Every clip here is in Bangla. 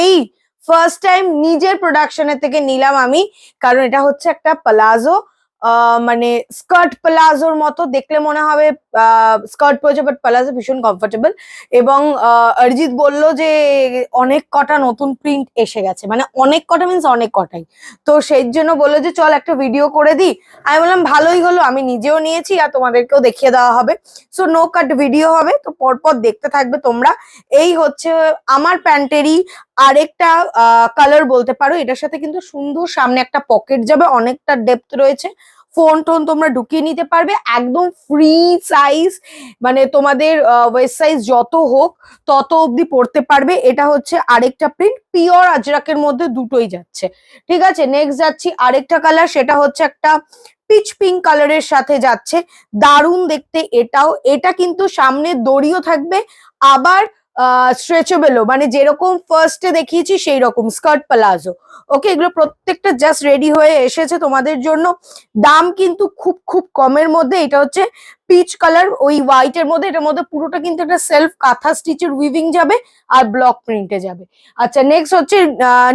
এই ফার্স্ট টাইম নিজের প্রোডাকশনের থেকে নিলাম আমি, কারণ এটা হচ্ছে একটা প্লাজো, মানে স্কার্ট প্লাজোর মতো দেখলে মনে হবে স্কার্ট পরেছে, বাট প্লাজো ভীষণ কমফোর্টেবল। এবং অরিজিৎ বলল যে অনেক কটা নতুন প্রিন্ট এসে গেছে, মানে অনেক কটা মিনস অনেক কটাই। তো সেই জন্য বললো যে চল একটা ভিডিও করে দিই। আমি বললাম ভালোই হলো, আমি নিজেও নিয়েছি আর তোমাদেরকেও দেখিয়ে দেওয়া হবে। সো নো কাট ভিডিও হবে, তো পরপর দেখতে থাকবে তোমরা। এই হচ্ছে আমার প্যান্টেরই আরেকটা কালার বলতে পারো। এটার সাথে কিন্তু সুন্দর সামনে একটা পকেট যাবে, অনেকটা ডেপথ রয়েছে, ফোন টোন তোমরা ঢুকিয়ে নিতে পারবে, একদম ফ্রি সাইজ, মানে তোমাদের ওয়েস্ট সাইজ যত হোক তত অবধি পড়তে পারবে। এটা হচ্ছে আরেকটা প্রিন্ট, পিওর আজরাকের মধ্যে দুটোই যাচ্ছে। ঠিক আছে, নেক্সট যাচ্ছি আরেকটা কালার, সেটা হচ্ছে একটা পিচ পিঙ্ক কালারের সাথে যাচ্ছে, দারুণ দেখতে এটাও। এটা কিন্তু সামনে দড়িও থাকবে, আবার স্ট্রেচেবলও, মানে যেরকম ফার্স্টে দেখিয়েছি সেই রকম স্কার্ট প্লাজো। ওকে, এগুলো প্রত্যেকটা জাস্ট রেডি হয়ে এসেছে তোমাদের জন্য। দাম কিন্তু খুব খুব কমের মধ্যে। এটা হচ্ছে পিচ কালার ওই হোয়াইট এর মধ্যে, এটার মধ্যে পুরোটা কিন্তু একটা সেলফ কাঁথা স্টিচের উইভিং যাবে আর ব্লক প্রিন্টে যাবে। আচ্ছা, নেক্সট হচ্ছে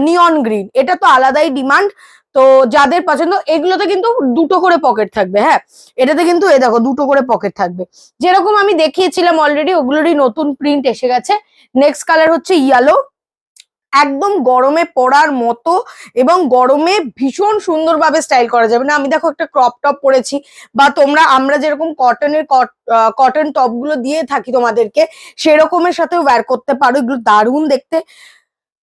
নিয়ন গ্রিন। এটা তো আলাদাই ডিমান্ড, তো যাদের পছন্দ। এগুলোতে কিন্তু দুটো করে পকেট থাকবে, হ্যাঁ এটাতে কিন্তু এ দেখো দুটো করে পকেট থাকবে, যেরকম আমি দেখিয়েছিলাম অলরেডি, ওগুলোরই নতুন প্রিন্ট এসে গেছে। নেক্সট কালার হচ্ছে ইয়েলো, একদম গরমে পরার মতো এবং গরমে ভীষণ সুন্দরভাবে স্টাইল করা যাবে। না আমি দেখো একটা ক্রপ টপ পরেছি, বা আমরা যেরকম কটন টপ গুলো দিয়ে থাকি তোমাদেরকে, সেরকমের সাথেও ওয়্যার করতে পারো, এগুলো দারুণ দেখতে।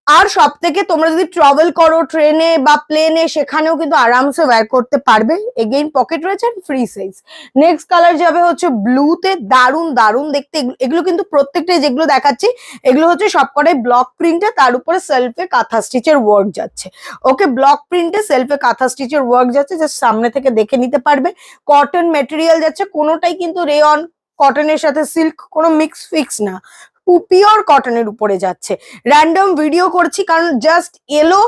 আর সব থেকে তোমরা যদি ট্রাভেল করো ট্রেনে বা প্লেনে, সেখানেও কিন্তু আরামসে ওয়্যার করতে পারবে। এগেইন পকেট রয়েছে, ফ্রি সাইজ। নেক্সট কালার যাবে হচ্ছে ব্লুতে, দারুণ দারুণ দেখতে। এগুলো কিন্তু প্রত্যেকটাই যেগুলো দেখাচ্ছি, এগুলো হচ্ছে সবকটাই ব্লক প্রিন্টে, তার উপরে সেলফে কাঁথা স্টিচের ওয়ার্ক যাচ্ছে। ওকে, ব্লক প্রিন্টে সেলফে কাঁথা স্টিচের ওয়ার্ক যাচ্ছে, জাস্ট সামনে থেকে দেখে নিতে পারবে। কটন মেটেরিয়াল যাচ্ছে, কোনোটাই কিন্তু রেয়ন কটনের সাথে সিল্ক কোনো মিক্স ফিক্স না, পিওর কটনের উপরে যাচ্ছে। র্যান্ডম ভিডিও করছি কারণ জাস্ট এলো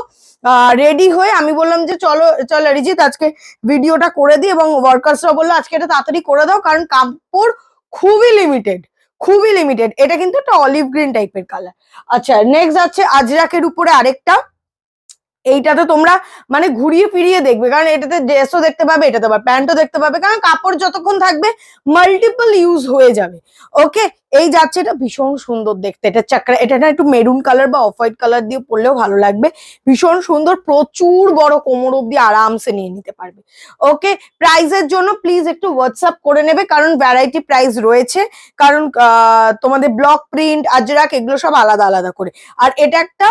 রেডি হয়ে, আমি বললাম যে চলো অরিজিৎ আজকে ভিডিওটা করে দিই, এবং ওয়ার্কার্সরা বললো আজকে এটা তাড়াতাড়ি করে দাও, কারণ কাপড় খুবই লিমিটেড, খুবই লিমিটেড। এটা কিন্তু একটা অলিভ গ্রিন টাইপের কালার। আচ্ছা, নেক্সট আছে আজরাকের উপরে আরেকটা। এইটাতে তোমরা মানে ঘুরিয়ে ফিরিয়ে দেখবে, কারণ এটাতে ড্রেসও দেখতে পাবে, এটাতে আবার প্যান্টও দেখতে পাবে, কারণ কাপড় যতক্ষণ থাকবে মাল্টিপল ইউজ হয়ে যাবে। ওকে, এই যাচ্ছে, এটা ভীষণ সুন্দর দেখতে। এটা চাকরা, এটা না একটু মেরুন কালার বা অফ হোয়াইট কালার দিয়ে পরলেও ভালো লাগবে, ভীষণ সুন্দর, প্রচুর বড় কোমর অব্দি আরামসে নিয়ে নিতে পারবে। ওকে, প্রাইসের জন্য প্লিজ একটু হোয়াটসঅ্যাপ করে নেবে, কারণ ভ্যারাইটি প্রাইস রয়েছে, কারণ তোমাদের ব্লক প্রিন্ট আজরাক এগুলো সব আলাদা আলাদা করে। আর এটা একটা